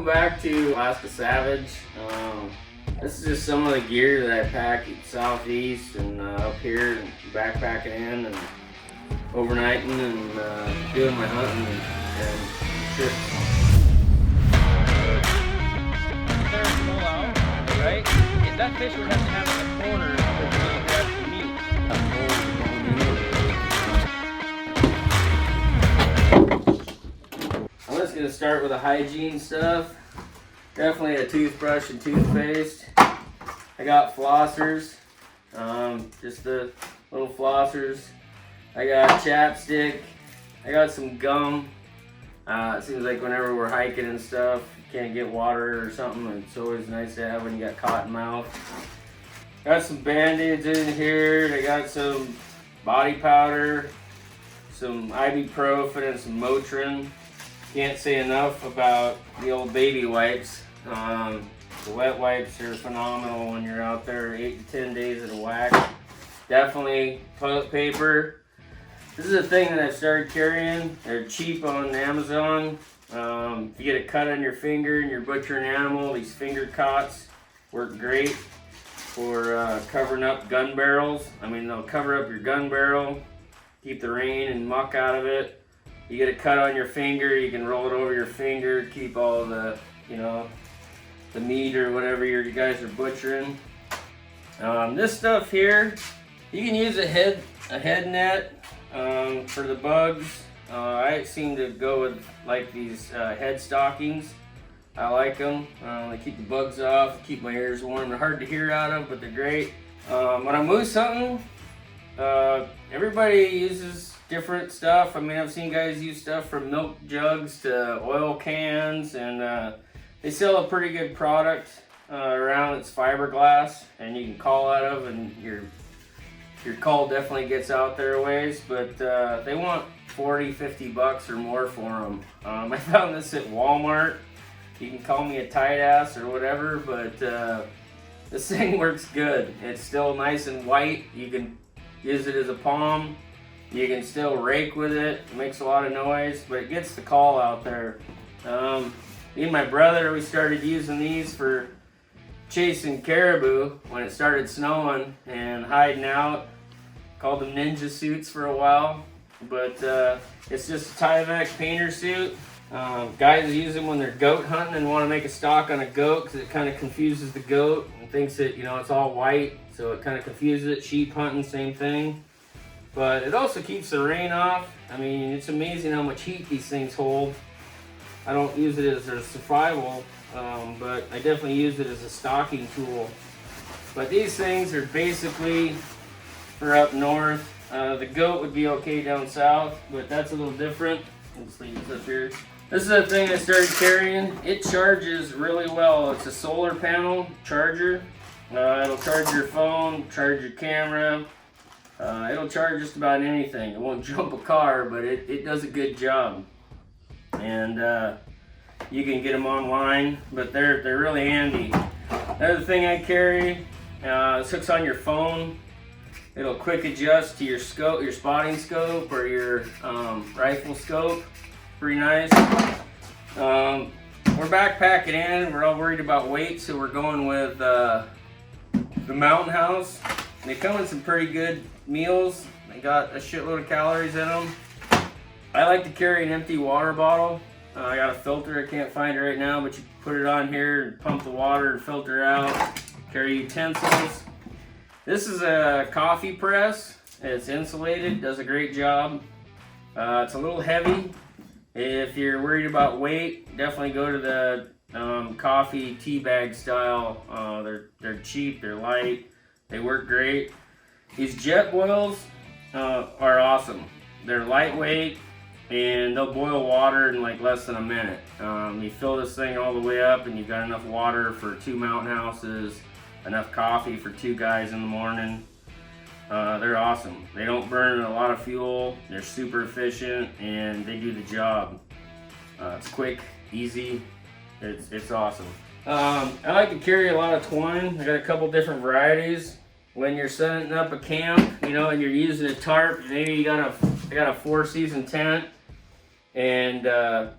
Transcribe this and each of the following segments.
back to Alaska Savage. This is just some of the gear that I pack southeast and up here, and backpacking in and overnighting and doing my hunting and trips. Pull out, right? If that fish would have to have a corner to really grab the meat. I'm just gonna start with the hygiene stuff. Definitely a toothbrush and toothpaste. I got flossers, just the little flossers. I got chapstick. I got some gum. It seems like whenever we're hiking and stuff, you can't get water or something. It's always nice to have when you got cotton mouth. Got some Band-Aids in here. I got some body powder, some ibuprofen, and some Motrin. Can't say enough about the old baby wipes. The wet wipes are phenomenal when you're out there 8 to 10 days at a whack. Definitely toilet paper. This is a thing that I've started carrying. They're cheap on Amazon. If you get a cut on your finger and you're butchering an animal, these finger cots work great for covering up gun barrels. I mean, they'll cover up your gun barrel, keep the rain and muck out of it. You get a cut on your finger, you can roll it over your finger, keep all the, the meat or whatever you guys are butchering. This stuff here, you can use a head net for the bugs. I seem to go with like these head stockings. I like them. They keep the bugs off, keep my ears warm. They're hard to hear out of, but they're great. When I moose something, everybody uses different stuff. I mean, I've seen guys use stuff from milk jugs to oil cans, and they sell a pretty good product around. It's fiberglass, and you can call out of, and your call definitely gets out there a ways, but they want $40-50 or more for them. I found this at Walmart. You can call me a tight ass or whatever, but this thing works good. It's still nice and white. You can use it as a palm. You can still rake with it. It makes a lot of noise, but it gets the call out there. Me and my brother, we started using these for chasing caribou when it started snowing and hiding out. Called them ninja suits for a while, but it's just a Tyvek painter suit. Guys use them when they're goat hunting and want to make a stock on a goat because it kind of confuses the goat and thinks that, it's all white, so it kind of confuses it. Sheep hunting, same thing. But it also keeps the rain off. I mean, it's amazing how much heat these things hold. I don't use it as a survival, but I definitely use it as a stocking tool. But these things are basically for up north. The goat would be okay down south, but that's a little different. Let's leave this up here. This is a thing I started carrying. It charges really well. It's a solar panel charger. It'll charge your phone, charge your camera. It'll charge just about anything. It won't jump a car, but it does a good job. And you can get them online, but they're really handy. Another thing I carry, this hooks on your phone. It'll quick adjust to your scope, your spotting scope, or your rifle scope. Pretty nice. We're backpacking in. We're all worried about weight, so we're going with the Mountain House. They come in some pretty good meals. They got a shitload of calories in them. I like to carry an empty water bottle. I got a filter. I can't find it right now, but you put it on here and pump the water and filter out. Carry utensils. This is a coffee press. It's insulated, does a great job. It's a little heavy. If you're worried about weight, definitely go to the coffee tea bag style. They're cheap, they're light, they work great. These jet boils are awesome. They're lightweight and they'll boil water in like less than a minute. You fill this thing all the way up and you've got enough water for 2 mountain houses, enough coffee for 2 guys in the morning. They're awesome. They don't burn a lot of fuel. They're super efficient and they do the job. It's quick, easy. It's awesome. I like to carry a lot of twine. I got a couple different varieties. When you're setting up a camp, and you're using a tarp, maybe I got a 4-season tent. and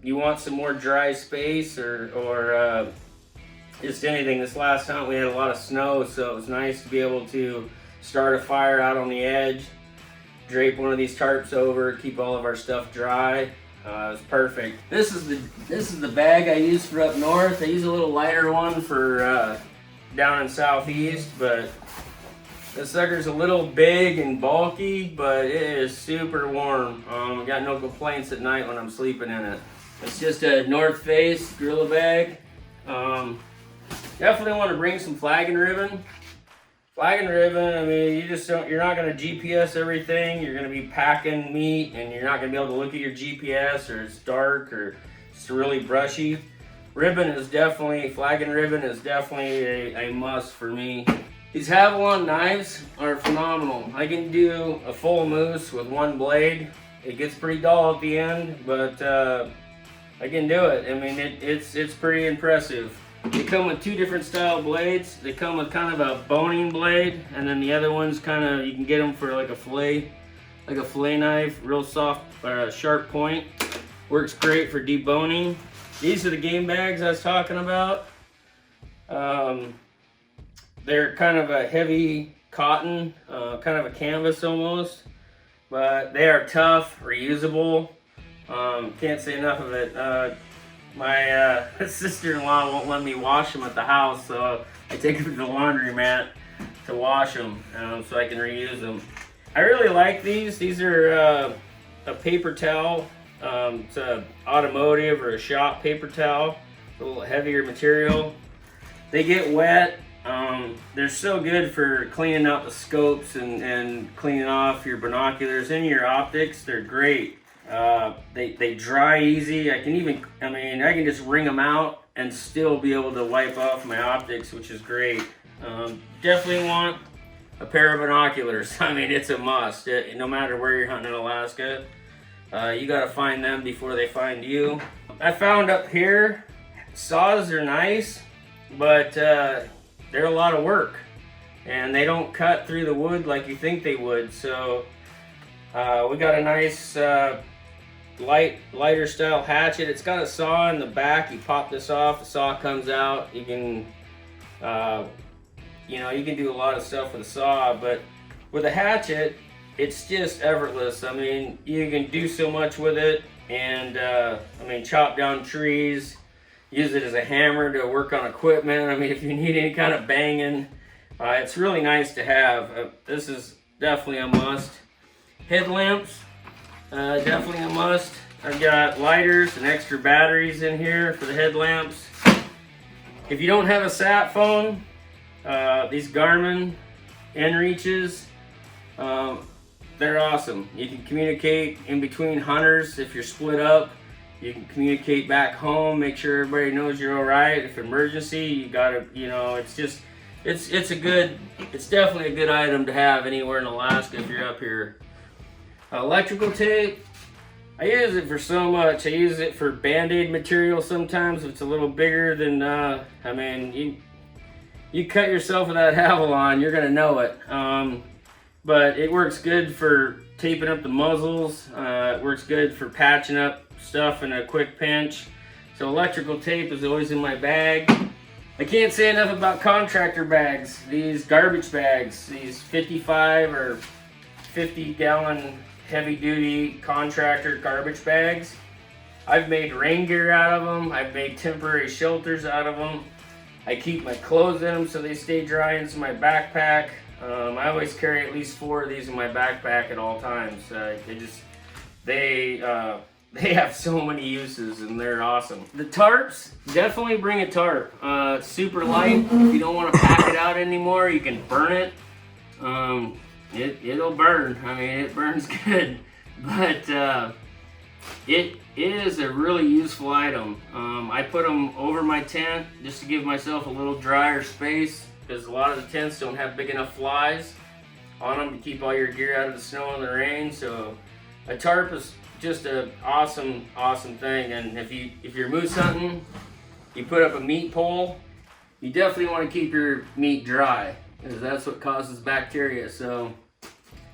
you want some more dry space or just anything. This last hunt we had a lot of snow, so it was nice to be able to start a fire out on the edge, drape one of these tarps over, keep all of our stuff dry. It was perfect. This is the bag I use for up north. I use a little lighter one for down in southeast, but this sucker's a little big and bulky, but it is super warm. I got no complaints at night when I'm sleeping in it. It's just a North Face Gorilla bag. Definitely want to bring some flag and ribbon. Flag and ribbon, I mean, you're not going to GPS everything. You're going to be packing meat, and you're not going to be able to look at your GPS, or it's dark, or it's really brushy. Flag and ribbon is definitely a must for me. These Havalon knives are phenomenal. I can do a full moose with one blade. It gets pretty dull at the end, but I can do it. I mean, it's pretty impressive. They come with two different style blades. They come with kind of a boning blade, and then the other one's kind of, you can get them for like a fillet knife, real soft, sharp point. Works great for deboning. These are the game bags I was talking about. They're kind of a heavy cotton, kind of a canvas almost, but they are tough, reusable. Can't say enough of it. My sister-in-law won't let me wash them at the house, so I take them to the laundromat to wash them, so I can reuse them. I really like these. These are a paper towel. It's a automotive or a shop paper towel. A little heavier material. They get wet. They're so good for cleaning out the scopes and cleaning off your binoculars and your optics. They're great. They dry easy. I can just wring them out and still be able to wipe off my optics, which is great. Definitely want a pair of binoculars. I mean, it's a must. No matter where you're hunting in Alaska, you gotta find them before they find you. I found up here, saws are nice, but they're a lot of work, and they don't cut through the wood like you think they would. So we got a nice lighter style hatchet. It's got a saw in the back. You pop this off, the saw comes out. You can you can do a lot of stuff with a saw, but with a hatchet, it's just effortless. I mean, you can do so much with it, and chop down trees, use it as a hammer to work on equipment. I mean, if you need any kind of banging, it's really nice to have. This is definitely a must. Headlamps, definitely a must. I've got lighters and extra batteries in here for the headlamps. If you don't have a sat phone, these Garmin inReaches, they're awesome. You can communicate in between hunters if you're split up. You can communicate back home, make sure everybody knows you're all right. If emergency, you gotta, it's definitely a good item to have anywhere in Alaska if you're up here. Electrical tape, I use it for so much. I use it for Band-Aid material sometimes if it's a little bigger than, you cut yourself with that Havalon, you're gonna know it. But it works good for taping up the muzzles. It works good for patching up stuff in a quick pinch. So electrical tape is always in my bag. I can't say enough about contractor bags. These garbage bags, these 55 or 50 gallon heavy duty contractor garbage bags. I've made rain gear out of them. I've made temporary shelters out of them. I keep my clothes in them so they stay dry into my backpack. I always carry at least 4 of these in my backpack at all times. They have so many uses, and they're awesome. The tarps, definitely bring a tarp. It's super light. If you don't want to pack it out anymore, you can burn it. It'll burn. I mean, it burns good, but it is a really useful item. I put them over my tent just to give myself a little drier space, because a lot of the tents don't have big enough flies on them to keep all your gear out of the snow and the rain. So a tarp is just an awesome thing. And if you're moose hunting, you put up a meat pole, you definitely want to keep your meat dry, because that's what causes bacteria. So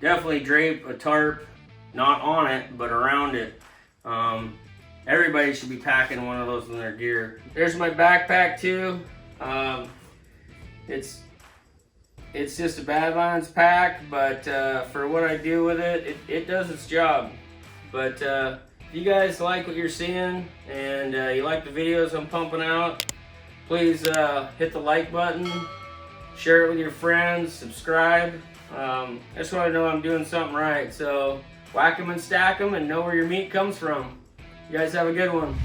definitely drape a tarp, not on it, but around it. Everybody should be packing one of those in their gear. There's my backpack too. It's just a Badlands pack, but for what I do with it, it does its job. But if you guys like what you're seeing and you like the videos I'm pumping out, please hit the like button, share it with your friends, subscribe. I just want to know I'm doing something right. So whack 'em and stack 'em and know where your meat comes from. You guys have a good one.